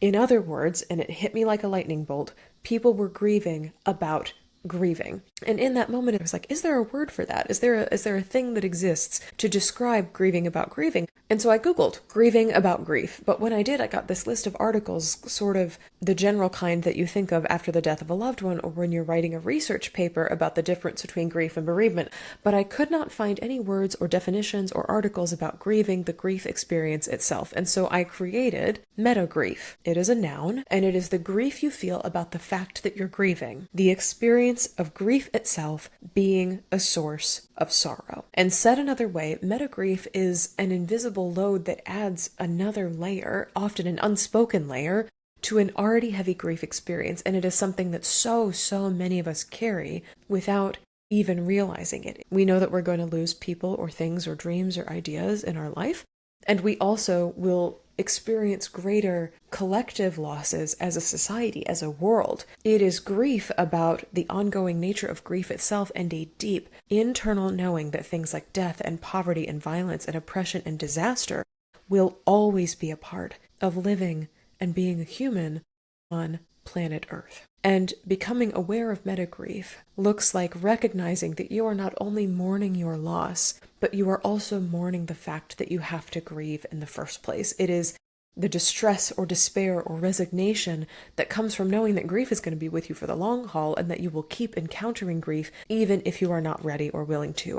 In other words, and it hit me like a lightning bolt, people were grieving about grieving. And in that moment, I was like, is there a word for that? Is there a thing that exists to describe grieving about grieving? And so I Googled grieving about grief. But when I did, I got this list of articles, sort of the general kind that you think of after the death of a loved one or when you're writing a research paper about the difference between grief and bereavement. But I could not find any words or definitions or articles about grieving, the grief experience itself. And so I created metagrief. It is a noun, and it is the grief you feel about the fact that you're grieving, the experience of grief itself being a source of sorrow. And said another way, metagrief is an invisible load that adds another layer, often an unspoken layer, to an already heavy grief experience. And it is something that so many of us carry without even realizing it. We know that we're going to lose people or things or dreams or ideas in our life. And we also will experience greater collective losses as a society, as a world. It is grief about the ongoing nature of grief itself and a deep internal knowing that things like death and poverty and violence and oppression and disaster will always be a part of living and being a human on planet Earth. And becoming aware of metagrief looks like recognizing that you are not only mourning your loss, but you are also mourning the fact that you have to grieve in the first place. It is the distress or despair or resignation that comes from knowing that grief is going to be with you for the long haul and that you will keep encountering grief even if you are not ready or willing to.